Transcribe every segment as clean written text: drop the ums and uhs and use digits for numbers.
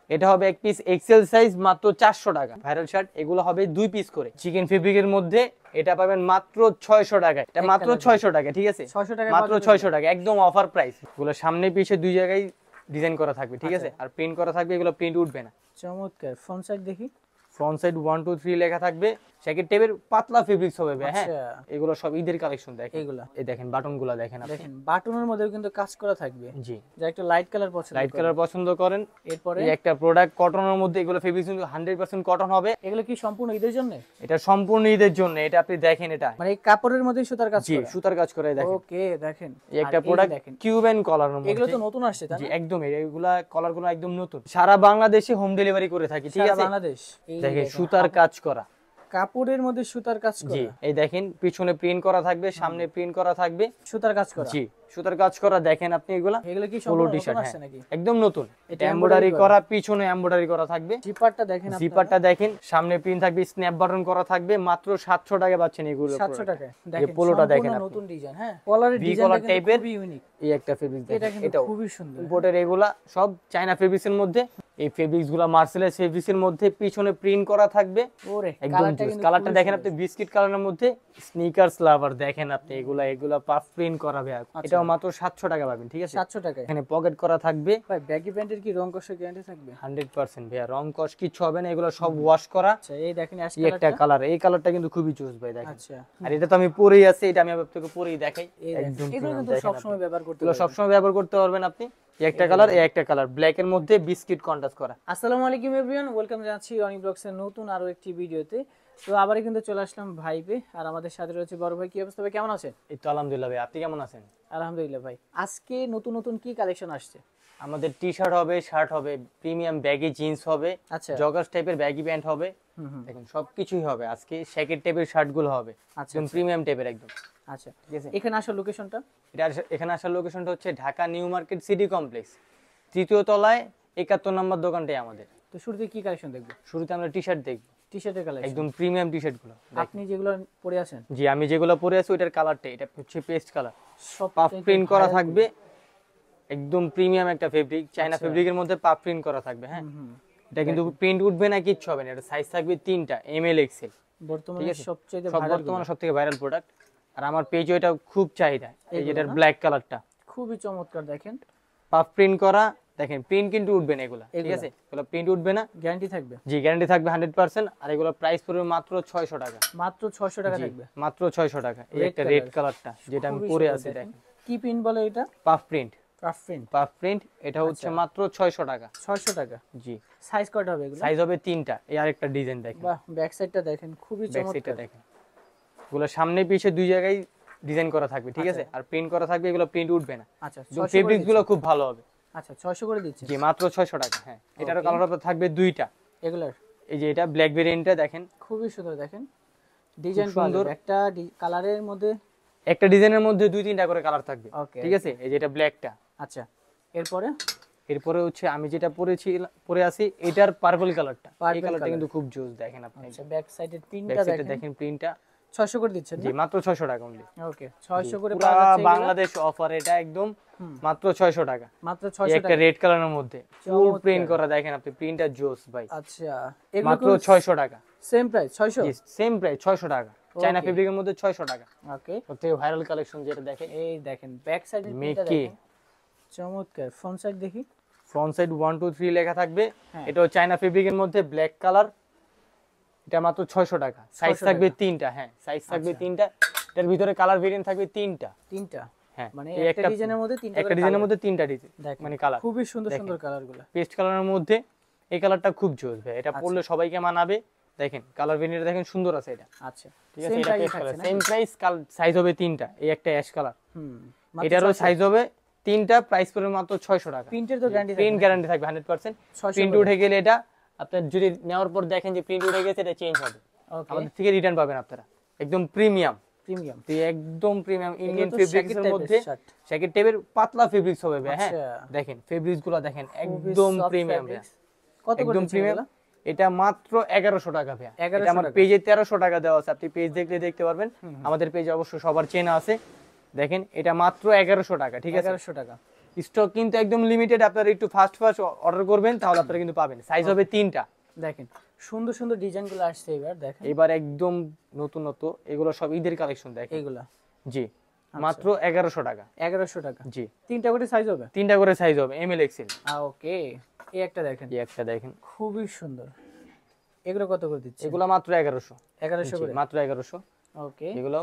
এটা হবে এক পিস এক্সেল সাইজ মাত্র 400 টাকা। ভাইরাল শার্ট এগুলো হবে 2 পিস করে চিকেন ফেব্রিকের মধ্যে, এটা পাবেন মাত্র 600 টাকায়। এটা মাত্র 600 টাকা, ঠিক আছে? 600 টাকা মাত্র 600 টাকা, একদম অফার প্রাইস। এগুলো সামনে পিছে দুই জায়গায় ডিজাইন করা থাকবে, ঠিক আছে? আর প্রিন্ট করা থাকবে, এগুলো প্রিন্ট উঠবে না। চমৎকার। ফ্রন্ট সাইড দেখি, ফ্রন্ট সাইড 1 2 3 লেখা থাকবে। জ্যাকেট টাইপের পাতলা ফেব্রিক্স হবে ভাই। হ্যাঁ, এগুলো সব ঈদের কালেকশন। দেখেন এগুলা, এই দেখেন বাটনগুলো দেখেন আপনি। দেখেন বাটনের মধ্যেও কিন্তু কাজ করা থাকবে। জি, যা একটু লাইট কালার পছন্দ, লাইট কালার পছন্দ করেন। এরপরে এই একটা প্রোডাক্ট কটনের মধ্যে, এগুলো ফেব্রিক্স কিন্তু 100% কটন হবে। এগুলো কি সম্পূর্ণ ঈদের জন্য? এটা সম্পূর্ণ ঈদের জন্য। এটা আপনি দেখেন, এটা মানে এই কাপড়ের মধ্যে সুতার কাজ জি, করা। সুতার কাজ করে দেখেন। ওকে, দেখেন এই একটা প্রোডাক্ট কিউবেন কলারের মধ্যে। এগুলো তো নতুন আসছে তাই না? জি, একদম। এগুলা কলারগুলো একদম নতুন। সারা বাংলাদেশে হোম ডেলিভারি করে থাকি, ঠিক আছে? সারা বাংলাদেশ। দেখেন সুতার কাজ করা, কাপড়ের মধ্যে সুতার কাজ করা। জি, এই দেখেন পিছনে প্রিন্ট করা থাকবে, সামনে প্রিন্ট করা থাকবে, সুতার কাজ করা। জি, সুতার কাজ করা। দেখেন আপনি এগুলো কি পোলো সম্পূর্ণ টি-শার্ট নতুন আসছে নাকি? একদম নতুন। এটা এমব্রয়ডারি করা, পিছনে এমব্রয়ডারি করা থাকবে। জিপারটা দেখেন, জিপারটা দেখেন, সামনে প্রিন্ট থাকবে, স্ন্যাপ বাটন করা থাকবে। মাত্র 700 টাকা পাচ্ছেন এগুলো। 700 টাকায় দেখেন পোলোটা দেখেন আপনি, নতুন ডিজাইন। হ্যাঁ, কলারের ডিজাইনটা টাইপের খুবই ইউনিক। এই একটা ফেব্রিক এটা দেখেন, কিন্তু এটাও খুবই সুন্দর। ইম্পোর্টের। এগুলা সব চায়না ফেব্রিক্সের মধ্যে। এই ফেব্রিক্সগুলো মার্সেলের ফেব্রিক্সের মধ্যে, পিছনে প্রিন্ট করা থাকবে। ওরে, একদম কালারটা দেখেন আপনি, বিস্কিট কালারের মধ্যে। স্নিকার্স লাভার দেখেন আপনি, এগুলা পাফ প্রিন্ট করা হবে। এটাও মাত্র 700 টাকা পাবেন, ঠিক আছে? 700 টাকায়। এখানে পকেট করা থাকবে। ভাই ব্যাগি প্যান্টের কি রং কষের গ্যারান্টি থাকবে? 100% ভাইয়া, রং কস কিছু হবে না। এগুলো সব ওয়াশ করা। আচ্ছা, এই দেখেন এই একটা কালার, এই কালারটা কিন্তু খুবই চুজ ভাই, দেখেন। আচ্ছা, আর এটা তো আমি পরেই আছি, এটা আমি আপনাকে পরেই দেখাই। একদম এগুলো কিন্তু সব সময় ব্যবহার করতে এগুলো সব সময় ব্যবহার করতে পারবেন আপনি। এই একটা কালার, এই একটা কালার, ব্ল্যাক এর মধ্যে বিস্কিট কন্ট্রাস্ট করা। আসসালামু আলাইকুম এভরিওয়ান, ওয়েলকাম জানাচ্ছি রনি ব্লগস এর নতুন আরো একটি ভিডিওতে। তো আবারই কিন্তু চলে আসলাম ভাইবে, আর আমাদের সাথে রয়েছে বড় ভাই। কি অবস্থা ভাই, কেমন আছেন? এই তো আলহামদুলিল্লাহ ভাই, আপনি কেমন আছেন? আলহামদুলিল্লাহ ভাই। আজকে নতুন নতুন কি কালেকশন আসছে? আমাদের টি-শার্ট হবে, শার্ট হবে, প্রিমিয়াম ব্যাগি জিন্স হবে, আচ্ছা, জগার্স টাইপের ব্যাগি প্যান্ট হবে। দেখেন সবকিছুই হবে আজকে। শ্যাকেট টাইপের শার্ট গুলো হবে, একদম প্রিমিয়াম টাইপের একদম। আচ্ছা, ঠিক আছে। এখানে আসার লোকেশনটা? এখানে আসার লোকেশনটা হচ্ছে Dhaka new market city complex, 3য় তলায় 71 নম্বর দোকানটাই আমাদের। তো শুরুতে কি কালেকশন দেখবো? শুরুতে আমরা টি-শার্ট দেখব। টি-শার্টের কালেকশন, একদম প্রিমিয়াম টি-শার্ট গুলো। আপনি যেগুলো পরে আছেন? জি, আমি যেগুলো পরে আছি ওইটার কালারটা, এটা হচ্ছে পেস্ট কালার, সব পাফ প্রিন্ট করা থাকবে। একদম প্রিমিয়াম একটা ফেব্রিক, চায়না ফেব্রিকের মধ্যে পাফ প্রিন্ট করা থাকবে। হ্যাঁ, এটা কিন্তু প্রিন্ট উঠবে না, কিচ্ছু হবে না। এটা সাইজ থাকবে 3টা, এমএল এক্সেল। বর্তমানে সবথেকে ভাইরাল প্রোডাক্ট। আর আমার পেজে এটা খুব চাহিদা। এই যেটার ব্ল্যাক কালারটা খুবই চমৎকার, দেখেন পাফ প্রিন্ট করা। দেখেন প্রিন্ট কিন্তু উঠবে না এগুলা, ঠিক আছে? এগুলো প্রিন্ট উঠবে না, গ্যারান্টি থাকবে। জি, গ্যারান্টি থাকবে 100%। আর এগুলো প্রাইস পড়বে মাত্র 600 টাকা। মাত্র 600 টাকা থাকবে, মাত্র 600 টাকা। এই একটা রেড কালারটা যেটা আমি পরে আছি, দেখেন কি প্রিন্ট বলে এটা? Puff print. পাফ প্রিন্ট, এটা হচ্ছে মাত্র 600 টাকা। 600 টাকা, জি। সাইজ কয়টা হবে এগুলো? সাইজ হবে 3টা। এই আরেকটা ডিজাইন দেখেন, বাহ, ব্যাক সাইডটা দেখেন, খুবই চমৎকার। দেখেন এগুলো সামনে পিছে দুই জায়গায় ডিজাইন করা থাকবে, ঠিক আছে? আর প্রিন্ট করা থাকবে, এগুলো প্রিন্ট উঠবে না। আচ্ছা, ফেব্রিক্স গুলো খুব ভালো হবে। আচ্ছা, 600 করে দিচ্ছি। জি, মাত্র 600 টাকা। হ্যাঁ, এটারও কালার হবে থাকবে 2টা। এগুলার এই যে এটা ব্ল্যাক ভেরিয়েন্টটা দেখেন, খুবই সুন্দর। দেখেন ডিজাইন সুন্দর, একটা কালারের মধ্যে, একটা ডিজাইনের মধ্যে 2-3টা করে কালার থাকবে, ঠিক আছে? এই যে এটা ব্ল্যাকটা। আচ্ছা, এরপরে হচ্ছে আমি যেটা পরে আছি এটার পার্পল কালারটা। এই কালারটা কিন্তু খুব জোস, দেখেন আপনি। আচ্ছা, ব্যাক সাইডের প্রিন্টটা দেখেন, প্রিন্টটা 600 করে দিচ্ছেন? জি, মাত্র 600 টাকা অনলি। ওকে, 600 করে পুরো বাংলাদেশ অফার এটা, একদম মাত্র 600 টাকা। মাত্র 600 টাকা, একটা রেড কালারের মধ্যে ফুল প্রিন্ট করা, দেখেন আপনি, প্রিন্টটা জোস ভাই। আচ্ছা, মাত্র 600 টাকা। Same price 600? জি, সেম প্রাইস 600 টাকা। চায়না ফেব্রিকের মধ্যে 600 টাকা। ওকে, সবথেকে ভাইরাল কালেকশন যেটা দেখেন, এই দেখেন ব্যাক সাইডের প্রিন্টটা দেখেন, চমৎকার। ফ্রন্ট সাইড দেখি, ফ্রন্ট সাইড 1 2 3 লেখা থাকবে। এটাও চায়না ফেব্রিকের মধ্যে ব্ল্যাক কালার। এটা মাত্র 600 টাকা। সাইজ থাকবে 3টা। হ্যাঁ, সাইজ থাকবে 3টা। এর ভিতরে কালার ভেরিয়েন্ট থাকবে 3টা। হ্যাঁ, মানে একটা ডিজাইনের মধ্যে 3টা, একটা ডিজাইনের মধ্যে 3টা ডিজাইন, মানে কালার খুবই সুন্দর সুন্দর কালারগুলো। পেস্ট কালারের মধ্যে এই কালারটা খুব জোস ভাই, এটা পরলে সবাইকে মানাবে। দেখেন কালার ভেরিয়েন্ট দেখেন, সুন্দর আছে এটা। আচ্ছা, ঠিক আছে, এটা paste colour, same price. Size হবে 3টা। এই একটা অ্যাশ কালার, এটারও সাইজ হবে 3টা। প্রাইস পড়বে মাত্র 600 টাকা। প্রিন্টের তো গ্যারান্টি থাকবে? প্রিন্ট গ্যারান্টি থাকবে 100%। প্রিন্ট উঠে গেলে এটা আপনার যদি নেওয়ার পর দেখেন যে প্রিন্ট উঠে গেছে, এটা চেঞ্জ হবে, আমাদের থেকে রিটার্ন পাবেন আপনারা। একদম প্রিমিয়াম, একদম প্রিমিয়াম ইন্ডিয়ান ফেব্রিক্সের মধ্যে শ্যাকেট টাইপের পাতলা ফেব্রিক্স হবে ভাই। হ্যাঁ, দেখেন ফেব্রিক্স গুলো দেখেন, একদম প্রিমিয়াম ভাই, কত করে একদম প্রিমিয়াম। এটা মাত্র 1100 টাকা ভাই। এটা আমার পেজে 1300 টাকা দেওয়া আছে, আপনি পেজ দেখলে দেখতে পারবেন। আমাদের পেজে অবশ্য সবার চেনা আছে। দেখেন এটা মাত্র 1100 টাকা, ঠিক আছে? 1100 টাকা। স্টক কিন্তু একদম লিমিটেড, আপনারা একটু ফাস্ট অর্ডার করবেন তাহলে আপনারা কিন্তু পাবেন। সাইজ হবে 3টা। দেখেন সুন্দর সুন্দর ডিজাইনগুলো আসছে এবার, দেখেন এবার একদম নতুন নতুন, এগুলো সব ঈদের কালেকশন দেখেন। এগুলা জি মাত্র 1100 টাকা। 1100 টাকা। জি 3টা করে সাইজ হবে? 3টা করে সাইজ হবে, এমএল এক্সেল। ওকে, এই একটা দেখেন, এই একটা দেখেন খুবই সুন্দর। এগুলো কত করে দিচ্ছে? এগুলো মাত্র 1100। 1100 করে, মাত্র 1100। ওকে, এগুলো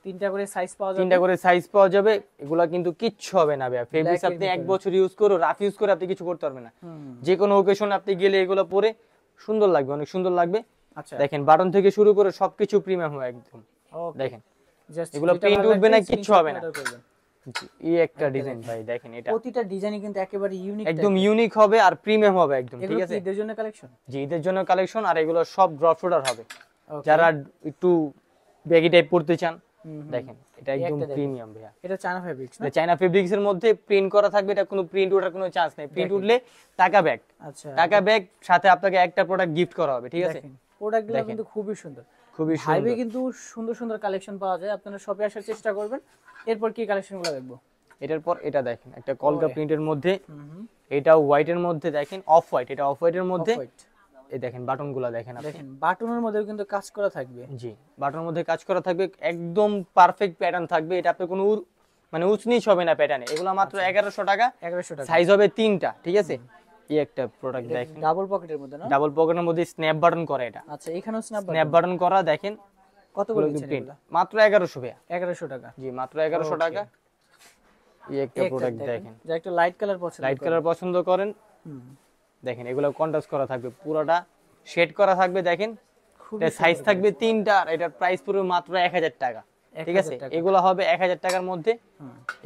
3টা করে সাইজ পাওয়া যাবে। 3টা করে সাইজ পাওয়া যাবে। এগুলা কিন্তু কিচ্ছু হবে না ভাই, ফেব্রিক্স আপনি এক বছর ইউজ করো, রাফ ইউজ করে আপনি কিছু করতে পারবেন না। যে কোনো ওকেশন আপনি গেলে এগুলো পরে সুন্দর লাগবে, অনেক সুন্দর লাগবে। আচ্ছা দেখেন বাটন থেকে শুরু করে সবকিছু প্রিমিয়াম হয় একদম। দেখেন এগুলো প্রিন্ট উঠবে না, কিচ্ছু হবে না। এই একটা ডিজাইন ভাই দেখেন, এটা প্রতিটা ডিজাইনই কিন্তু একেবারে ইউনিক, একদম ইউনিক হবে আর প্রিমিয়াম হবে একদম। ঠিক আছে, ঈদের জন্য কালেকশন। জি ঈদের জন্য কালেকশন। আর এগুলো সব ড্রপ শোল্ডার হবে, যারা একটু ব্যাগি টাইপ পড়তে চান। দেখেন এটা একদম প্রিমিয়াম ভাইয়া। এটা চায়না ফেব্রিক্স না? চায়না ফেব্রিক্স এর মধ্যে প্রিন্ট করা থাকবে, এটা কোনো প্রিন্ট ওঠার কোনো চান্স নেই। প্রিন্ট উঠলে টাকা ব্যাগ। আচ্ছা, টাকা ব্যাগ সাথে আপনাকে একটা প্রোডাক্ট গিফট করা হবে। ঠিক আছে, প্রোডাক্টগুলো কিন্তু খুবই সুন্দর, খুবই ভাইবে সুন্দর। কিন্তু সুন্দর সুন্দর কালেকশন পাওয়া যায়, আপনারা শপে আসার চেষ্টা করবেন। এরপর কি কালেকশনগুলো দেখবো? এটার পর এটা দেখেন, একটা কলকা প্রিন্টের মধ্যে, এটাও হোয়াইট এর মধ্যে দেখেন, অফ হোয়াইট, এটা অফ হোয়াইট এর মধ্যে। এই দেখেন বাটনগুলো দেখেন আপনি, দেখেন বাটনের মধ্যেও কিন্তু কাজ করা থাকবে। জি বাটনের মধ্যে কাজ করা থাকবে, একদম পারফেক্ট প্যাটার্ন থাকবে। এটা আপনি কোনো মানে উচনিচ হবে না প্যাটার্নে। এগুলো মাত্র 1100 টাকা। 1100 টাকা, সাইজ হবে 3টা। ঠিক আছে, এই একটা প্রোডাক্ট দেখেন, ডাবল পকেটের মধ্যে না? ডাবল পকেটের মধ্যে স্ন্যাপ বাটন করা। এটা আচ্ছা, এখানেও স্ন্যাপ বাটন করা। দেখেন কত করে দিচ্ছেন এগুলো? মাত্র 1100 ভাইয়া। 1100 টাকা, জি মাত্র 1100 টাকা। এই একটা প্রোডাক্ট দেখেন, যা একটু লাইট কালার পছন্দ, লাইট কালার পছন্দ করেন। দেখেন এগুলো কন্ট্রাস্ট করা থাকবে, পুরোটা শেড করা থাকবে। দেখেন এটা সাইজ থাকবে 3টা, আর এটার প্রাইস পড়বে মাত্র 1000 টাকা। ঠিক আছে, এগুলো হবে 1000 টাকার মধ্যে।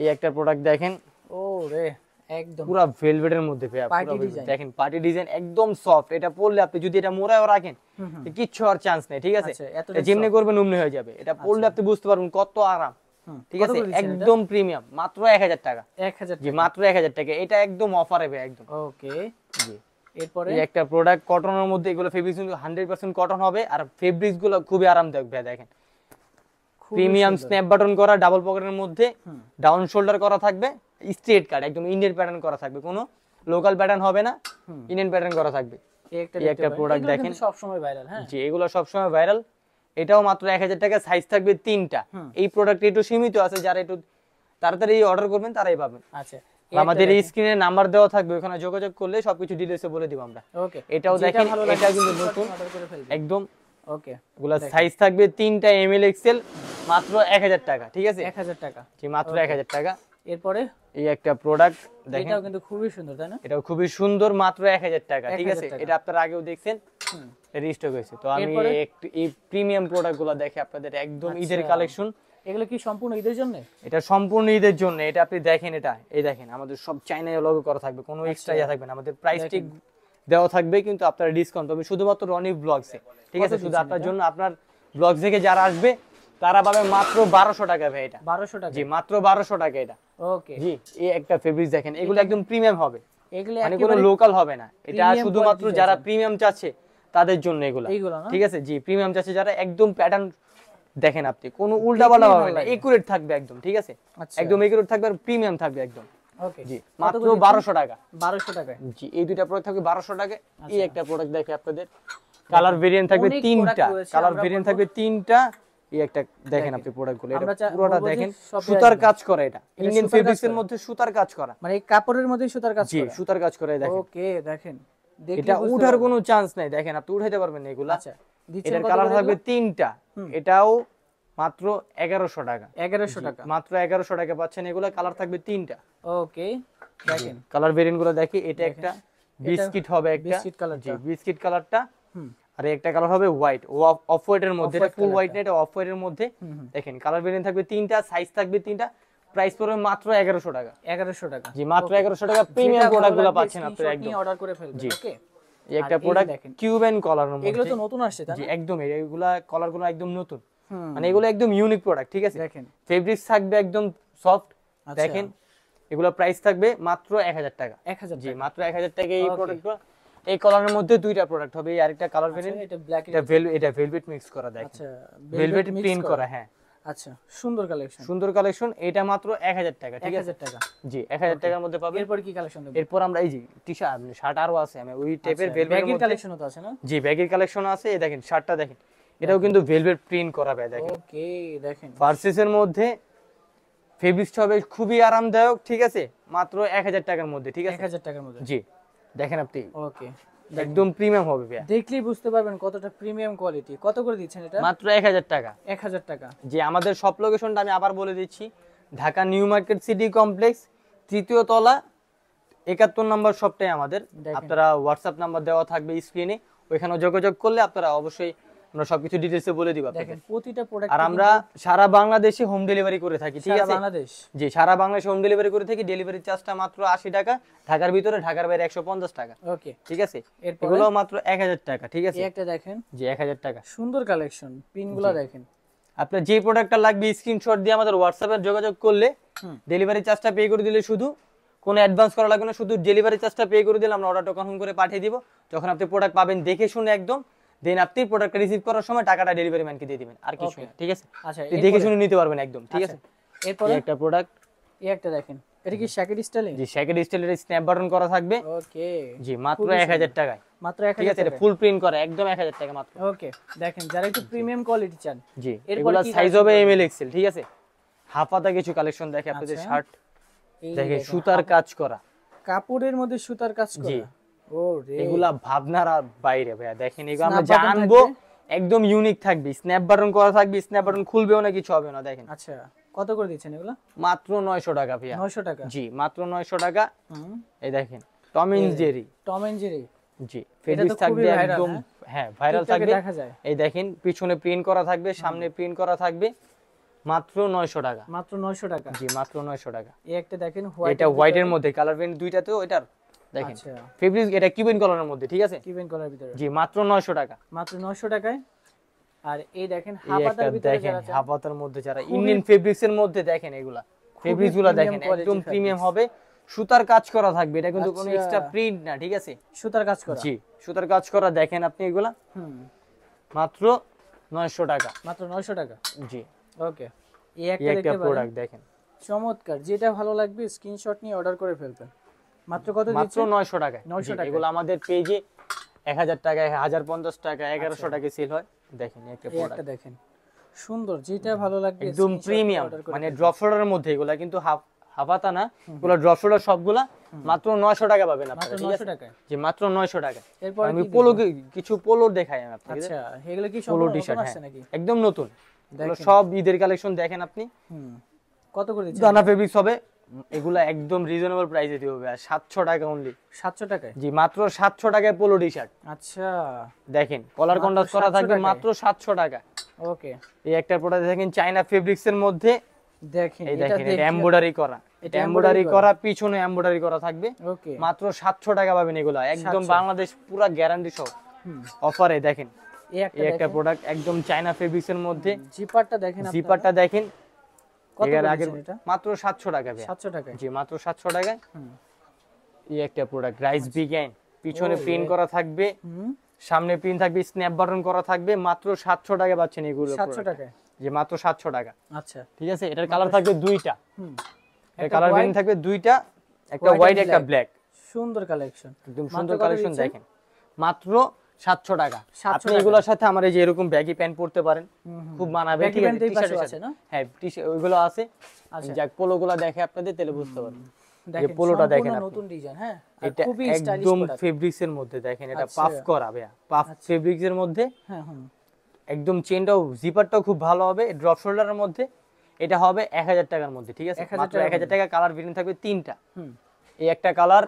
এই একটা প্রোডাক্ট দেখেন, ও রে একদম পুরো ভেলভেটের মধ্যে ভাইয়া, পুরো দেখেন পার্টি ডিজাইন, একদম সফট। এটা পরলে আপনি যদি এটা মোড়ায়ও রাখেন কিচ্ছু আর চান্স নেই। ঠিক আছে, এটা যেমনি করবেন অমনি হয়ে যাবে। এটা পরলে আপনি বুঝতে পারবেন কত আরাম। ঠিক আছে, একদম প্রিমিয়াম, মাত্র 1000 টাকা। 1000, জি মাত্র 1000 টাকা। এটা একদম অফারে ভাই একদম। ওকে, জি এরপরে এই একটা প্রোডাক্ট কটনের মধ্যে, এগুলো ফেব্রিক্স 100% কটন হবে, আর ফেব্রিক্স গুলো খুবই আরামদায়ক ভাই। দেখেন প্রিমিয়াম স্ন্যাপ বাটন করা, ডাবল পকেটের মধ্যে, ডাউন শোল্ডার করা থাকবে, স্ট্রেট কাট, একদম ইন্ডিয়ান প্যাটার্ন করা থাকবে, কোনো লোকাল প্যাটার্ন হবে না, ইন্ডিয়ান প্যাটার্ন করা থাকবে। এই একটা প্রোডাক্ট দেখেন, সব সময় ভাইরাল। হ্যাঁ জি এগুলো সব সময় ভাইরাল। এটাও মাত্র 1000 টাকা, সাইজ থাকবে 3টা। এই প্রোডাক্ট একটু সীমিত আছে, যারা একটু তাড়াতাড়ি অর্ডার করবেন তারাই পাবেন। আচ্ছা, আমাদের এই স্ক্রিনে নাম্বার দেওয়া থাকবে, ওখানে যোগাযোগ করলে সবকিছু ডিটেইলসে বলে দিব আমরা। ওকে, এটাও দেখেন, এটা কিন্তু নতুন একদম। ওকে, এগুলা সাইজ থাকবে 3টা, এমএল এক্সেল, মাত্র 1000 টাকা। ঠিক আছে, 1000 টাকা। জি মাত্র 1000 টাকা। এরপরে এই একটা প্রোডাক্ট দেখেন, এটাও কিন্তু খুবই সুন্দর, তাই না? এটাও খুবই সুন্দর, মাত্র 1000 টাকা। ঠিক আছে, এটা আপনারা আগেও দেখছেন, রিস্টক হয়েছে। তো আমি একটু এই প্রিমিয়াম প্রোডাক্টগুলো দেখে আপনাদের একদম ঈদের কালেকশন। এগুলো কি সম্পূর্ণ ঈদের জন্য? এটা সম্পূর্ণ ঈদের জন্য। এটা আপনি দেখেন, এটা এই দেখেন, আমাদের সব চাইনা লোগো করা থাকবে, কোনো এক্সট্রা ইয়া থাকবে না। আমাদের প্রাইস ঠিক দেওয়া থাকবে, কিন্তু আপনারা ডিসকাউন্ট পাবেন শুধুমাত্র রনি ব্লগসে। ঠিক আছে, শুধু আপনার জন্য, আপনার ব্লগ থেকে যারা আসবে তারা পাবে মাত্র 1200 টাকা ভাই। এটা 1200 টাকা? জি মাত্র 1200 টাকা এটা। ওকে, জি এই একটা ফেব্রিক্স দেখেন, এগুলো একদম প্রিমিয়াম হবে, এগুলো মানে কোনো লোকাল হবে না। এটা শুধুমাত্র যারা প্রিমিয়াম চাচ্ছে তাদের জন্য এগুলো। ঠিক আছে, জি প্রিমিয়াম চাচ্ছে যারা, একদম প্যাটার্ন দেখেন আপনি, কোনো উল্টাপাল্টা হবে না, একুরেট থাকবে একদম। ঠিক আছে, একদম একুরেট থাকবে, আর প্রিমিয়াম থাকবে একদম। ওকে, জি মাত্র 1200 টাকা। 1200 টাকা? জি এই দুইটা প্রোডাক্ট থাকবে 1200 টাকা। এই একটা প্রোডাক্ট দেখে আপনাদের কালার ভেরিয়েন্ট থাকবে 3টা, কালার ভেরিয়েন্ট থাকবে 3টা। এই একটা দেখেন আপনি প্রোডাক্টগুলো, এটা পুরোটা দেখেন সুতার কাজ করা, এটা ইন্ডিয়ান ফেব্রিক্স এর মধ্যে সুতার কাজ করা, মানে এই কাপড়ের মধ্যে সুতার কাজ করা। জি সুতার কাজ করা দেখেন। ওকে, দেখেন এটা উঠার কোনো চান্স নাই, দেখেন আপনি উঠাইতে পারবেন না এগুলা। আচ্ছা, এটার কালার থাকবে 3টা। এটাও মাত্র 1100 টাকা। 1100 টাকা, মাত্র 1100 টাকা পাচ্ছেন এগুলা। কালার থাকবে 3টা। ওকে, দেখেন কালার ভেরিয়েন্ট গুলো দেখি। এটা একটা বিস্কিট হবে, একটা বিস্কিট কালার, জি বিস্কিট কালারটা। আর একটা কালার হবে হোয়াইট, অফ হোয়াইট এর মধ্যে, এটা ফুল হোয়াইট না, এটা অফ হোয়াইট এর মধ্যে। দেখেন কালার ভেরিয়েন্ট থাকবে 3টা, সাইজ থাকবে 3টা, প্রাইস পড়বে মাত্র 1100 টাকা। 1100 টাকা? জি মাত্র 1100 টাকা। প্রিমিয়াম প্রোডাক্টগুলো পাচ্ছেন আপনারা একদম, অর্ডার করে ফেলবেন। ওকে, এই একটা প্রোডাক্ট কিউবেন কলারের মধ্যে, এগুলো তো নতুন আসছে তাই না? জি একদম, এগুলা কলারগুলো একদম নতুন, মানে এগুলো একদম ইউনিক প্রোডাক্ট। ঠিক আছে, দেখেন ফেব্রিক্স থাকবে একদম সফট। দেখেন এগুলো প্রাইস থাকবে মাত্র 1000 টাকা। 1000? জি মাত্র 1000 টাকা এই প্রোডাক্টগুলো। এই কালারের মধ্যে দুইটা প্রোডাক্ট হবে, এই আরেকটা কালার ভেরিয়েন্ট, এটা ব্ল্যাক, এটা ভেলভেট মিক্স করা। দেখেন আচ্ছা ভেলভেট প্রিন্ট করা। হ্যাঁ আচ্ছা, সুন্দর কালেকশন। সুন্দর কালেকশন, এটা মাত্র 1000 টাকা, ঠিক আছে? 1000 টাকা। জি 1000 টাকার মধ্যে পাবেন। এরপর কি কালেকশন দেব? এরপর আমরা এই যে টি-শার্ট, শার্ট আরো আছে, আমি ওই টাইপের ভেলভেটের ব্যাগের মধ্যে কালেকশনও তো আছে না? জি ব্যাগের কালেকশন আছে। এই দেখেন শার্টটা দেখেন, এটাও কিন্তু ভেলভেট প্রিন্ট করা ভাই, দেখেন ওকে, দেখেন ভার্সেসের মধ্যে ফেব্রিক্সটা হবে খুবই আরামদায়ক, ঠিক আছে? মাত্র 1000 টাকার মধ্যে, ঠিক আছে? 1000 টাকার মধ্যে। জি দেখেন আপনি, ওকে, একদম প্রিমিয়াম হবে ভাই, দেখলেই বুঝতে পারবেন কতটা প্রিমিয়াম কোয়ালিটি। কত করে দিচ্ছেন এটা? মাত্র 1000 টাকা। 1000 টাকা। যে আমাদের সব লোকেশনটা আমি আবার বলে দিচ্ছি, Dhaka new market city complex, তৃতীয় তলা, 71 নম্বর শপটাই আমাদের। আপনারা হোয়াটসঅ্যাপ নাম্বার দেওয়া থাকবে স্ক্রিনে, ওইখানে যোগাযোগ করলে আপনারা অবশ্যই আমরা সবকিছু ডিটেইলসে বলে দিব আপনাদের। দেখেন প্রতিটা প্রোডাক্ট, আর আমরা সারা বাংলাদেশে হোম ডেলিভারি করে থাকি, ঠিক সারা আছে? বাংলাদেশ। জি সারা বাংলাদেশে হোম ডেলিভারি করে থাকি। ডেলিভারি চার্জটা মাত্র 80 টাকা, ঢাকার ভিতরে, ঢাকার বাইরে 150 টাকা, ওকে, ঠিক আছে? এরপরে এগুলো মাত্র 1000 টাকা, ঠিক আছে? এই একটা দেখেন, জি 1000 টাকা। সুন্দর কালেকশন, পিনগুলো দেখেন। আপনার যে প্রোডাক্টটা লাগবে স্ক্রিনশট দিয়ে আমাদের হোয়াটসঅ্যাপে যোগাযোগ করলে ডেলিভারি চার্জটা পে করে দিলে, শুধু কোনো অ্যাডভান্স করা লাগবে না, শুধু ডেলিভারি চার্জটা পে করে দিলে আমরা অর্ডারটা কনফার্ম করে পাঠিয়ে দিব। যখন আপনি প্রোডাক্ট পাবেন দেখে শুনে একদম, দেন আপনি প্রোডাক্টটা রিসিভ করার সময় টাকাটা ডেলিভারি ম্যানকে দিয়ে দিবেন, আর কিছু না, ঠিক আছে? আচ্ছা, আপনি দেখে শুনে নিতে পারবেন একদম, ঠিক আছে? এরপর এই একটা প্রোডাক্ট, এই একটা দেখেন, এটা কি শ্যাকেট স্টাইলে? জি শ্যাকেট স্টাইলের স্ন্যাপ বাটন করা থাকবে। ওকে, জি মাত্র 1000 টাকায়, মাত্র ঠিক 1000 আছে? এটা টাকা। ফুল প্রিন্ট করা, একদম 1000 টাকা মাত্র। ওকে, দেখেন যারা একটু প্রিমিয়াম কোয়ালিটি চান। জি এরপর এগুলা কি সাইজ collection হবে পাবেন? এমএল এক্সেল, ঠিক আছে? হাফাতা কিছু কালেকশন দেখে আপনাদের, আচ্ছা। শার্ট এই দেখে দেখেন, সুতার কাজ করা, কাপড়ের মধ্যে সুতার কাজ জি। করা। ও রে, এগুলা ভাবনার আর বাইরে ভাইয়া, দেখেন এগুলো আমরা Snap button জানবো, থাকবে? একদম ইউনিক থাকবে, স্ন্যাপ বাটন করা থাকবে, স্ন্যাপ বাটন খুলবেও না, কিছু হবে না, দেখেন আচ্ছা, কত করে দিচ্ছেন এগুলো? মাত্র 900 টাকা ভাইয়া। 900 টাকা। জি মাত্র 900 টাকা। হুম, এই দেখেন Tom and Jerry, Tom and Jerry. জি এটা ফেব্রিক্স তো থাকবে খুবই viral, একদম, হ্যাঁ ভাইরাল টিকটকে থাকবে। দেখা যায়। এই দেখেন পিছনে প্রিন্ট করা থাকবে, সামনে প্রিন্ট করা থাকবে, মাত্র 900 টাকা। মাত্র 900 টাকা। জি মাত্র 900 টাকা। এই একটা দেখেন, হোয়াইট, এটা হোয়াইটের মধ্যে, কালার প্রিন্ট দুইটাতেও এটার দেখেন আচ্ছা, ফেব্রিক, এটা কিউবিন কালারের মধ্যে, ঠিক আছে? কিবেন কলার ভিতরে, জি মাত্র 900 টাকা। মাত্র 900 টাকায়। আর এই দেখেন এই একটা হাফাতার ভিতরে দেখেন যারা চান, হাফাতার মধ্যে, যারা ইন্ডিয়ান ফেব্রিক্স এর মধ্যে, দেখেন এগুলা ফেব্রিক্স গুলা premium দেখেন quality একদম fabrics। প্রিমিয়াম হবে, সুতার কাজ করা থাকবে, এটা কিন্তু কোনো আচ্ছা। এক্সট্রা প্রিন্ট না, ঠিক আছে? সুতার কাজ করা। জি সুতার কাজ করা, দেখেন আপনি এগুলা হুম, মাত্র 900 টাকা। মাত্র 900 টাকা। জি ওকে, এই এই একটা একটা দেখতে পারেন, প্রোডাক্ট দেখেন, চমৎকার। যেটা ভালো লাগবে স্ক্রিনশট নিয়ে অর্ডার করে ফেলবেন। মাত্র কত মাত্র দিচ্ছেন? 900 টাকায়। 900 জি, টাকায়। এগুলো আমাদের পেজে 1000 টাকা, 1050 টাকা, 1100 টাকা সেল হয়। দেখেন এই একটা এই প্রোডাক্ট একটা দেখেন, সুন্দর। যেটা ভালো লাগবে একদম screenshot প্রিমিয়াম, order করে মানে ফেলবেন। ড্রপ শোল্ডারের মধ্যে, এগুলা কিন্তু হাফাতা না, এগুলো ড্রপ শোল্ডার সবগুলা মাত্র 900 টাকা পাবেন মাত্র আপনারা, ঠিক 900 আছে? টাকায়। জি মাত্র 900 টাকা। এরপর আমি কি পোলো, কিছু পোলো দেখাই আমি আপনাকে, আচ্ছা, এগুলো কি পোলো সম্পূর্ণ টি নতুন শার্ট, আসছে নাকি? একদম নতুন, এগুলো দেখেন। সব ঈদের কালেকশন। দেখেন আপনি হুম, কত করে দিচ্ছেন? দানা ফেব্রিক্স হবে, এগুলা একদম রিজনেবল প্রাইসে দিতে হবে, আর 700 টাকা অনলি। 700 টাকায়। জি মাত্র 700 টাকায় পোলো টি শার্ট, আচ্ছা, দেখেন কলার মাত্র কন্ট্রাস্ট করা 700 থাকবে, টাকায়? মাত্র 700 টাকা। ওকে, এই একটা প্রোডাক্ট দেখেন চায়না ফেব্রিক্স এর মধ্যে, দেখেন এই এটা দেখেন এটা দেখলে- এমব্রয়ডারি করা, এটা এটা এমব্রয়ডারি করা, পিছনে এমব্রয়ডারি করা থাকবে, ওকে, মাত্র 700 টাকা পাবেন এগুলা, একদম 700 বাংলাদেশ পুরো গ্যারান্টি সহ হুম, অফারে। দেখেন এই একটা এই একটা দেখেন, প্রোডাক্ট একদম চায়না ফেব্রিক্স এর মধ্যে, জিপারটা দেখেন আপনারা। জিপারটা দেখেন, কত এর করে আগে দিচ্ছেন এটা? মাত্র 700 টাকা ভাই। 700 টাকায়। জি মাত্র 700 টাকায়। হুম, এই একটা প্রোডাক্ট রাইস বিজ্ঞান, পিছনে ও, প্রিন্ট করা থাকবে, হুম, সামনে প্রিন্ট থাকবে, স্ন্যাপ বাটন করা থাকবে, মাত্র 700 টাকা পাচ্ছেন এগুলো। 700 টাকায়। যে মাত্র 700 টাকা, আচ্ছা, ঠিক আছে? এটার কালার থাকবে দুইটা, হুম, এর একটা কালার white, ভেরিয়েন্ট থাকবে দুইটা, একটা white হোয়াইট and একটা black। ব্ল্যাক, সুন্দর কালেকশন। একদম মাত্র সুন্দর কত কালেকশন। দিচ্ছেন? দেখেন মাত্র 700 টাকা। 700 আপনি টাকা। এগুলোর সাথে আমার এই যে এরকম ব্যাগি প্যান্ট পরতে পারেন, হুম, হুম। খুব মানাবে, Baggy ঠিক pant আছে? এই পাশেও টি-শার্টের আছে সাথে, না? হ্যাঁ ওইগুলো আছে। আচ্ছা। যাক পোলোগুলো দেখে আপনাদের তাহলে বুঝতে পারবেন। দেখেন পোলোটা সম্পূর্ণ দেখেন আপনি। নতুন ডিজাইন, হ্যাঁ, আর এটা খুবই স্টাইলিশ একদম প্রোডাক্ট। ফেব্রিক্স এর মধ্যে, দেখেন এটা আচ্ছা। পাফ করা ভাইয়া, পাফ ফেব্রিক্স এর মধ্যে, হ্যাঁ, হুম, একদম চেনটাও জিপারটাও খুব ভালো হবে, ড্রপ শোল্ডারের মধ্যে। এটা হবে 1000 টাকার মধ্যে, ঠিক আছে? 1000 মাত্র টাকার 1000 টাকা। কালার ভেরিয়েন্ট থাকবে তিনটা, হুম। এই একটা কালার,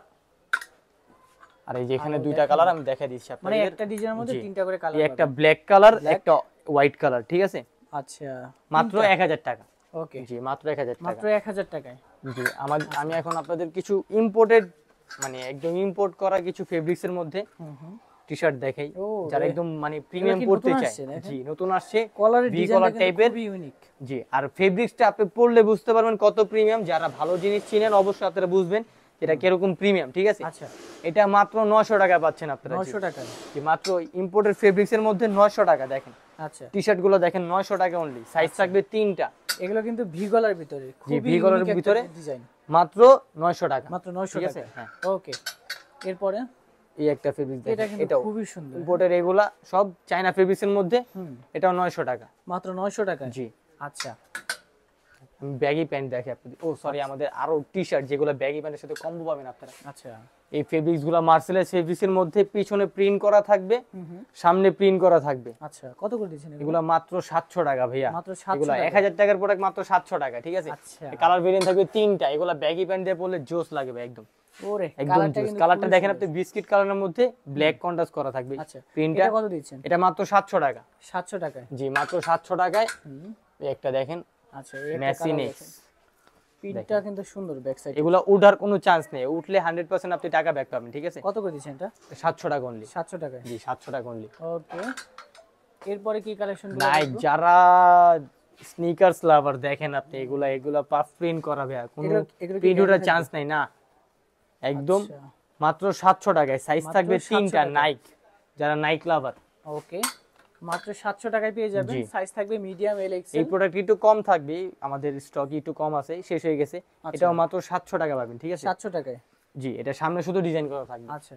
আর এই যে এখানে আরো দুইটা দেখেন। কালার আমি দেখাই দিচ্ছি মানে আপনাদের। একটা ডিজাইনের মধ্যে জি। তিনটা করে কালার এই একটা ব্ল্যাক কালার, Black? একটা হোয়াইট কালার, ঠিক আছে? আচ্ছা, মাত্র 1000 টাকা। ওকে, জি মাত্র 1000 টাকা। মাত্র 1000 টাকায়। জি আমি এখন আপনাদের কিছু ইম্পোর্টেড, মানে একদম ইম্পোর্ট করা কিছু ফেব্রিক্স এর মধ্যে হুম, হুম। টি-শার্ট দেখাই, ও, যারা রে। একদম মানে প্রিমিয়াম কি পড়তে নতুন চায়। আসছে দেখেন? জি নতুন আসছে, কলারের ভি ডিজাইনটা কলার কিন্তু টাইপের। খুবই ইউনিক। জি আর ফেব্রিক্সটা আপনি পরলে বুঝতে পারবেন কত প্রিমিয়াম। যারা ভালো জিনিস চিনেন অবশ্যই আপনারা বুঝবেন এটা কিরকম প্রিমিয়াম, ঠিক আছে? আচ্ছা, এটা মাত্র 900 টাকা পাচ্ছেন আপনারা। 900 টাকায় কি মাত্র ইম্পোর্টেড ফেব্রিক্স এর মধ্যে 900 টাকা। দেখেন আচ্ছা, টি-শার্ট গুলো দেখেন 900 টাকা অনলি, সাইজ থাকবে 3টা। এগুলো কিন্তু ভি গলার ভিতরে, জি, ভি গলার ভিতরে ডিজাইন, মাত্র 900 টাকা, মাত্র 900 ঠিক টাকা। আছে? হ্যাঁ, ওকে, এরপরে এই একটা ফেব্রিক এটা দেখেন, কিন্তু এটাও খুবই সুন্দর। ইম্পোর্টেড, এগুলা সব চায়না ফেব্রিক্স এর মধ্যে, এটাও 900 টাকা, মাত্র 900 টাকায়। জি। আচ্ছা, ব্যাগি প্যান্ট দেখে আপনি, ও সরি, আমাদের আরো টি-শার্ট যেগুলো ব্যাগি প্যান্টের সাথে কম্বো পাবেন আপনারা। আচ্ছা, এই ফেব্রিক্স গুলো মার্সেলাইজ ফেব্রিক্স এর মধ্যে পিছনে প্রিন্ট করা থাকবে, সামনে প্রিন্ট করা থাকবে। আচ্ছা, কত করে দিচ্ছেন এগুলো মাত্র 700 টাকা ভাইয়া। মাত্র 700 এগুলো টাকা। 1000 টাকার প্রোডাক্ট মাত্র 700 টাকা, ঠিক আছে? আচ্ছা, কালার ভেরিয়েন্ট থাকবে 3টা। এগুলো ব্যাগি প্যান্ট দিয়ে পরলে জোস লাগবে একদম, ওরে একদম জোস। কালারটা দেখেন আপনি, বিস্কিট কালারের মধ্যে ব্ল্যাক কন্ট্রাস্ট করা থাকবে। আচ্ছা, প্রিন্টটা এটা কত দিচ্ছেন? এটা মাত্র 700 টাকা। 700 টাকায়, জি, মাত্র 700 টাকায়। এই একটা দেখেন, আচ্ছা, এই একটা ম্যাসিনেক্স, প্রিন্টটা কিন্তু সুন্দর, ব্যাক সাইড। এগুলো উঠার কোনো চান্স নেই, উঠলে 100% আপনি টাকা ব্যাক পাবেন, ঠিক আছে? কত করে দিচ্ছেন এটা? 700 টাকা অনলি। 700 টাকায়, জি, 700 টাকা অনলি। ওকে। এরপরে কি কালেকশন? নাইক, যারা স্নিকার্স লাভার দেখেন আপনি, এগুলা পাফ প্রিন্ট করা ভাইয়া, কোনো প্রিন্ট ওঠার চান্স নাই না, একদম মাত্র 700 টাকায়। সাইজ থাকবে 3টা, নাইক, যারা নাইক লাভার। ওকে, মাত্র 700 টাকায় পেয়ে যাবেন। সাইজ থাকবে মিডিয়াম, এল, এক্সেল। এই প্রোডাক্ট একটু কম থাকবে, আমাদের স্টক একটু কম আছে, শেষ হয়ে গেছে। এটাও মাত্র 700 টাকা পাবেন, ঠিক আছে? 700 টাকায়, জি। এটা সামনে শুধু ডিজাইন করা থাকবে। আচ্ছা,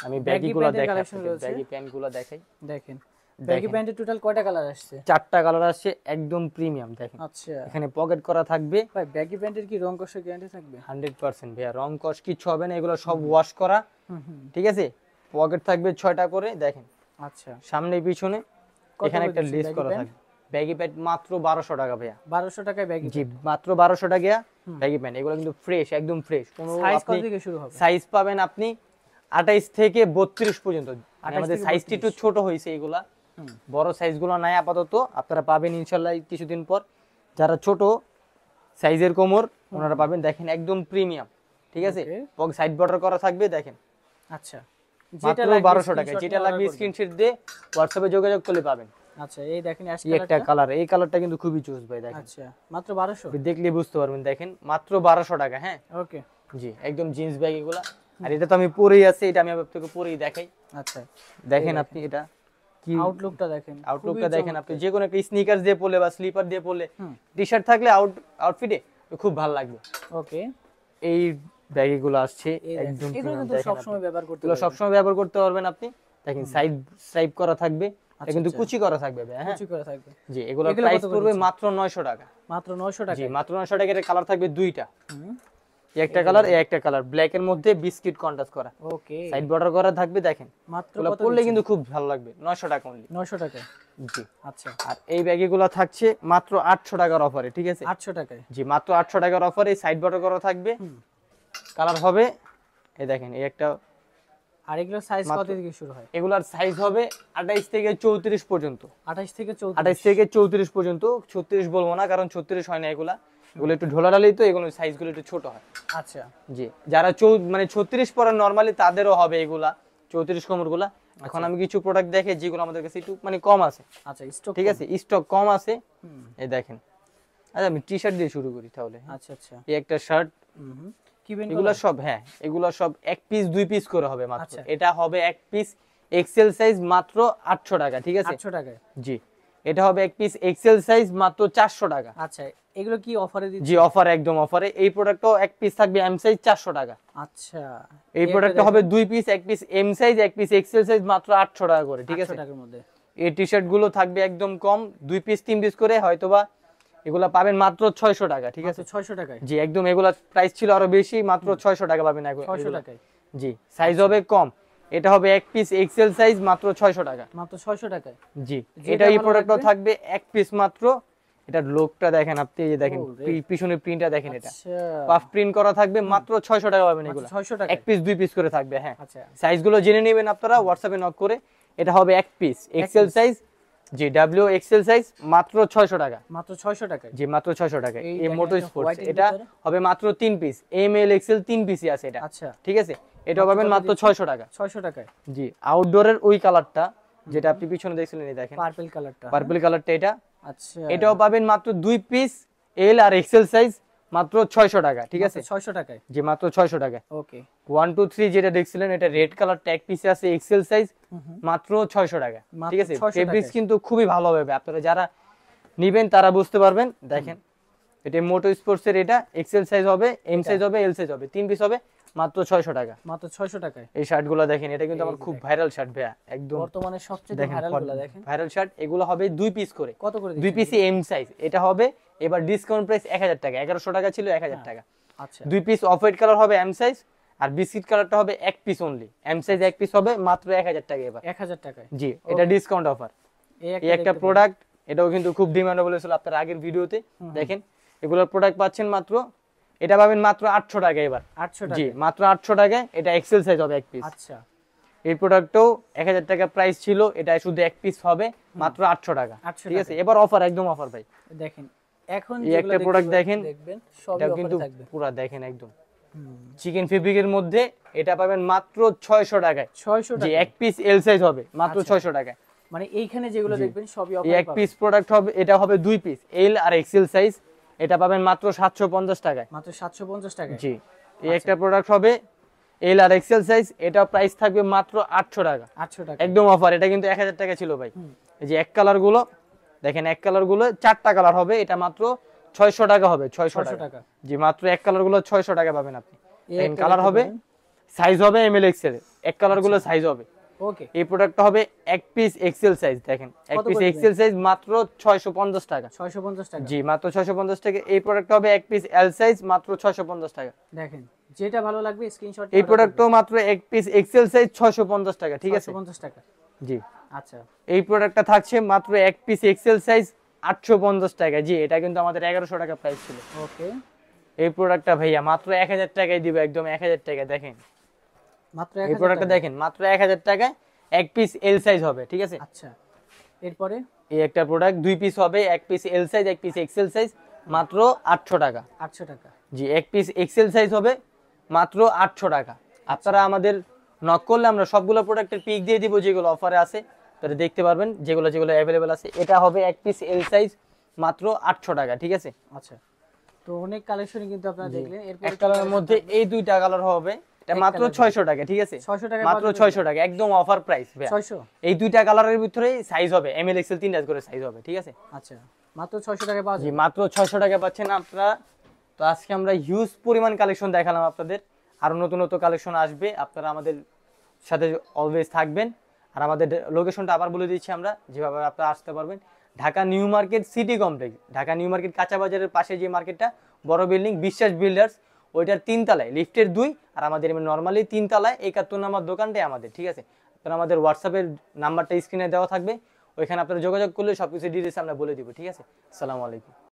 আমি ব্যাগিগুলো দেখাই, কালেকশন রয়েছে, ব্যাগি প্যান্টগুলো দেখাই। দেখেন ব্যাগি প্যান্টের টোটাল কয়টা কালার আসছে? 4টা কালার আসছে, একদম প্রিমিয়াম। দেখেন আচ্ছা, এখানে পকেট করা থাকবে। ভাই ব্যাগি প্যান্টের কি রং কষের গ্যারান্টি থাকবে? 100% ভাইয়া, রং কস কিছু হবে না, এগুলো সব ওয়াশ করা, ঠিক আছে? পকেট থাকবে 6টা করে, দেখেন আচ্ছা, সামনে পিছনে। এখানে একটা লেস করা থাকবে। ব্যাগি প্যান্ট মাত্র 1200 টাকা ভাইয়া। 1200 টাকায় ব্যাগি? জি, মাত্র 1200 টাকা ব্যাগি প্যান্ট। এগুলো কিন্তু ফ্রেশ, একদম ফ্রেশ। কোনো সাইজ কত থেকে শুরু হবে? সাইজ পাবেন আপনি 28 থেকে 32 পর্যন্ত। আমাদের সাইজটি একটু ছোট হয়েছে, এগুলা বড় সাইজগুলো নাই আপাতত, আপনারা পাবেন ইনশাআল্লাহ কিছুদিন পর। যারা ছোট সাইজের কোমর, ওনারা পাবেন। দেখেন একদম প্রিমিয়াম, ঠিক আছে? সাইড বর্ডার করা থাকবে, দেখেন। আচ্ছা, মাত্র 1200 টাকা। যেটা লাগবে স্ক্রিনশট দিয়ে হোয়াটসঅ্যাপে যোগাযোগ করলে পাবেন। আচ্ছা, এই দেখেন অ্যাশ এই একটা কালার, এই কালারটা কিন্তু খুবই জোস ভাই, দেখেন। আচ্ছা, মাত্র 1200? দেখলে বুঝতে পারবেন, দেখেন মাত্র 1200 টাকা। হ্যাঁ, ওকে, জি, একদম জিন্স ব্যাগ এগুলা। আর এটা তো আমি পরেই আছি, এটা আমি আপনাকে পরেই দেখাই। আচ্ছা, দেখেন আপনি এটা কি আউটলুকটা দেখেন, আউটলুকটা দেখেন আপনি। যে কোনো একটা স্নিকার্স দিয়ে পরলে বা স্লিপার দিয়ে পরলে, টি-শার্ট থাকলে আউটফিটে খুব ভালো লাগবে। ওকে, এই ব্যাগগুলো আসছে একদম এগুলো কিন্তু সব সময় ব্যবহার করতে এগুলো সব সময় ব্যবহার করতে পারবেন আপনি। দেখেন সাইড স্ট্রাইপ করা থাকবে, এটা কিন্তু কুচি করা থাকবে। হ্যাঁ, কুচি করা থাকবে। জি, এগুলো প্রাইস পড়বে মাত্র 900 টাকা। মাত্র 900 টাকা? জি, মাত্র 900 টাকা। এর কালার থাকবে 2টা, এই একটা কালার, এই একটা কালার, ব্ল্যাক এর মধ্যে বিস্কিট কন্ট্রাস্ট করা, ওকে, সাইড বর্ডার করা থাকবে। দেখেন মাত্র কত পরলে কিন্তু খুব ভালো লাগবে। 900 টাকা অনলি। 900 টাকা? জি। আচ্ছা, আর এই ব্যাগগুলো থাকছে মাত্র 800 টাকার অফারে, ঠিক আছে? 800 টাকায়? জি, মাত্র 800 টাকার অফারে সাইড বর্ডার করা থাকবে। কালার হবে, এই দেখেন, এই একটা। আর এগুলো সাইজ কত থেকে শুরু হয়? এগুলার সাইজ হবে 28 থেকে 34 পর্যন্ত। 28 থেকে 34? 28 থেকে 34 পর্যন্ত। 36 বলবো না, কারণ 36 হয় না এগুলা। এগুলো একটু ঢোলাঢালি, তো এগুলো সাইজগুলো একটু ছোট হয়। আচ্ছা, জি, যারা মানে 36 পরে নরমালি, তাদেরও হবে এগুলা 34 কোমরগুলা। এখন আমি কিছু প্রোডাক্ট দেখে যেগুলো আমাদের কাছে একটু মানে কম আছে। আচ্ছা, স্টক, ঠিক আছে, স্টক কম আছে। এই দেখেন। আচ্ছা, আমি টি-শার্ট দিয়ে শুরু করি তাহলে। আচ্ছা, আচ্ছা, এই একটা শার্ট, কি বেন এগুলো সব, হ্যাঁ, এগুলো সব এক পিস 2 পিস করে হবে মাত্র। এটা হবে এক পিস এক্সেল সাইজ, মাত্র 800 টাকা, ঠিক আছে? 800 টাকায়? জি, এটা হবে এক পিস এক্সেল সাইজ, মাত্র 400 টাকা। আচ্ছা, এগুলো কি অফারে দিচ্ছেন? জি, অফার, একদম অফারে। এই প্রোডাক্টও এক পিস থাকবে এম সাইজ, 400 টাকা। আচ্ছা, এই প্রোডাক্টটা হবে 2 পিস, এক পিস এম সাইজ, এক পিস এক্সেল সাইজ, মাত্র 800 টাকা করে, ঠিক আছে? 800 টাকার মধ্যে এই টি-শার্ট গুলো থাকবে একদম কম, 2 পিস 3 পিস করে, হয়তোবা এগুলা পাবেন মাত্র 600 টাকা, ঠিক আছে? 600 টাকায়? জি, একদম। এগুলা প্রাইস ছিল আরো বেশি, মাত্র 600 টাকা পাবেন। 600 টাকায়? জি, সাইজ হবে কম। এটা হবে এক পিস এক্সেল সাইজ, মাত্র 600 টাকা। মাত্র 600 টাকায়? জি, এটা এই প্রোডাক্টও থাকবে এক পিস মাত্র। এটার লোকটা দেখেন আপনি, এই যে দেখেন পিছনের প্রিন্টটা দেখেন, এটা পাফ প্রিন্ট করা থাকবে, মাত্র 600 টাকা পাবেন এগুলো। 600 টাকা? এক পিস 2 পিস করে থাকবে। হ্যাঁ, আচ্ছা, সাইজগুলো জেনে নেবেন আপনারা হোয়াটসঅ্যাপে নক করে। এটা হবে এক পিস এক্সেল সাইজ, জি, ডাব্লিউ এক্সেল সাইজ, মাত্র 600 টাকা। মাত্র 600 টাকায়? জি, মাত্র 600 টাকা। এই মোটো স্পোর্টস, এটা হবে মাত্র 3 পিস, এম এল এক্সেল 3 পিসই আছে এটা। আচ্ছা, ঠিক আছে, এটাও পাবেন মাত্র 600 টাকা। 600 টাকায়? জি, আউটডোরের ওই কালারটা যেটা আপনি পিছনে দেখছিলেন, এই দেখেন পার্পল কালারটা? পার্পল কালারটা এটা। আচ্ছা, এটাও পাবেন মাত্র 2 পিস এল আর এক্সেল সাইজ, মাত্র 600 টাকা, ঠিক আছে? 600 টাকায়, জি মাত্র 600 টাকা। ওকে। 1 2 3 যেটা দেখছিলেন এটা রেড কালার ট্যাগ পিসে আছে, এক্সেল সাইজ, মাত্র 600 টাকা, ঠিক আছে? ফেব্রিক্স কিন্তু খুবই ভালো হবে, আপনারা যারা নেবেন তারা বুঝতে পারবেন। দেখেন এটা মোটো স্পোর্টস এর, এটা এক্সেল সাইজ হবে, এম সাইজ হবে, এল সাইজ হবে, 3 পিস হবে, মাত্র 600 টাকা। মাত্র 600 টাকায় এই শার্টগুলো দেখেন, এটা কিন্তু আমার খুব ভাইরাল শার্ট ভাইয়া, একদম বর্তমানে সবচেয়ে ভাইরাল গুলো দেখেন, ভাইরাল শার্ট। এগুলো হবে 2 পিস করে। কত করে? 2 পিসই এম সাইজ। এটা হবে এবার ডিসকাউন্ট প্রাইস 1000 টাকা, 1100 টাকা ছিল 1000 টাকা। আচ্ছা, 2 পিস অফ হোয়াইট কালার হবে এম সাইজ, আর বিস্কিট কালারটা হবে 1 piece only. M size 1 piece হবে মাত্র 1000 টাকা এবার। 1000 টাকায়, জি এটা ডিসকাউন্ট অফার। এই একটা প্রোডাক্ট, এটাও কিন্তু খুব ডিমান্ডেবল ছিল আপনার আগের ভিডিওতে। দেখেন এগুলোর প্রোডাক্ট পাচ্ছেন মাত্র, এটা পাবেন মাত্র 800 টাকা এবার। 800 টাকা, জি মাত্র 800 টাকায় এটা এক্সেল সাইজ হবে 1 পিস। আচ্ছা, এই প্রোডাক্টও 1000 টাকা প্রাইস ছিল, এটা শুধু 1 পিস হবে মাত্র 800 টাকা, ঠিক আছে? এবার অফার, একদম অফার ভাই। দেখেন এখন এই একটা প্রোডাক্ট দেখেন, দেখবেন সবই এটা অফারে কিন্তু থাকবে। পুরো দেখেন একদম চিকেন ফেব্রিকের মধ্যে, এটা পাবেন মাত্র 600 টাকায়। 600 জি টাকা, 1 পিস এল সাইজ হবে মাত্র 600 টাকায়। মানে এইখানে যেগুলো দেখবেন সবই এই অফারে 1 পিস প্রোডাক্ট হবে, এটা হবে 2 পিস এল আর এক্সেল সাইজ, এটা পাবেন মাত্র 750 টাকায়। মাত্র 750 টাকায়, জি এই একটা প্রোডাক্ট হবে এল আর এক্সেল সাইজ, এটা প্রাইস থাকবে মাত্র 800 টাকা, 800 টাকা, একদম অফার। এটা কিন্তু 1000 টাকা ছিল ভাই। এই যে এক কালার গুলো দেখেন, এক কালার গুলো 4টা কালার হবে, এটা মাত্র 600 টাকা হবে, 600 টাকা। জি মাত্র এক কালার গুলো 600 টাকা পাবেন আপনি। এই কালার হবে, সাইজ হবে এম এল এক্সেল, এক কালার গুলো সাইজ হবে। ওকে, এই প্রোডাক্টটা হবে 1 পিস এক্সেল সাইজ। দেখেন 1 পিস এক্সেল সাইজ মাত্র 650 টাকা, 650 টাকা, জি মাত্র 650 টাকা। এই প্রোডাক্টটা হবে 1 পিস এল সাইজ, মাত্র 650 টাকা। দেখেন যেটা ভালো লাগবে স্ক্রিনশট। এই প্রোডাক্টও মাত্র 1 পিস এক্সেল সাইজ 650 টাকা, ঠিক আছে? 650 টাকা, জি আচ্ছা। এই প্রোডাক্টটা থাকছে মাত্র 1 পিস এক্সেল সাইজ 850 টাকা। জি এটা কিন্তু আমাদের 1100 টাকা প্রাইস ছিল। ওকে, এই প্রোডাক্টটা ভাইয়া মাত্র 1000 টাকায় দিব, একদম 1000 টাকা। দেখেন মাত্র এই প্রোডাক্টটা দেখেন, মাত্র 1000 টাকায় 1 পিস এল সাইজ হবে, ঠিক আছে? আচ্ছা, এরপরে এই একটা প্রোডাক্ট 2 পিস হবে, 1 piece L size, 1 piece XL size, মাত্র 800 টাকা। 800 টাকা, জি 1 পিস এক্সেল সাইজ হবে মাত্র 800 টাকা। আপনারা আমাদের নক করলে আমরা সবগুলো প্রোডাক্টের পিক দিয়ে দিব, যেগুলো অফারে আছে তাহলে দেখতে পারবেন, যেগুলো যেগুলো অ্যাভেলেবেল আছে। এটা হবে 1 পিস এল সাইজ, মাত্র 800 টাকা, ঠিক আছে? আচ্ছা। তো অনেক কালেকশনই কিন্তু আপনারা দেখলেন। এরপর এক কালারের মধ্যে এই দুইটা কালার হবে, এটা মাত্র 600 টাকা, ঠিক আছে? 600 টাকা, মাত্র 600 টাকা, একদম অফার প্রাইস ভাই। 600, এই দুইটা কালারের ভিতরে সাইজ হবে এম এল এক্সেল, 3টা করে সাইজ হবে, ঠিক আছে? আচ্ছা, মাত্র 600 টাকা পাওয়া জি যায়। মাত্র 600 টাকা পাচ্ছেন আপনারা। তো আজকে আমরা হিউজ পরিমাণ কালেকশন দেখালাম আপনাদের, আরো নতুন নতুন কালেকশন আসবে, আপনারা আমাদের সাথে অলওয়েজ থাকবেন। আর আমাদের লোকেশনটা আবার বলে দিচ্ছি আমরা, যেভাবে আপনারা আসতে পারবেন। Dhaka new market city complex, Dhaka new market কাঁচা বাজারের পাশে যে মার্কেটটা, বড় বিল্ডিং বিশ্বাস বিল্ডার্স, ওইটার 3 তলায়, লিফটের 2, আর আমাদের নরমালি 3 তলায় 71 নম্বর দোকানটাই আমাদের, ঠিক আছে? আপনারা আমাদের হোয়াটসঅ্যাপের নাম্বারটা স্ক্রিনে দেওয়া থাকবে, ওইখানে আপনারা যোগাযোগ করলে সবকিছু ডিটেইলস আমরা বলে দিব, ঠিক আছে? আসসালামু আলাইকুম।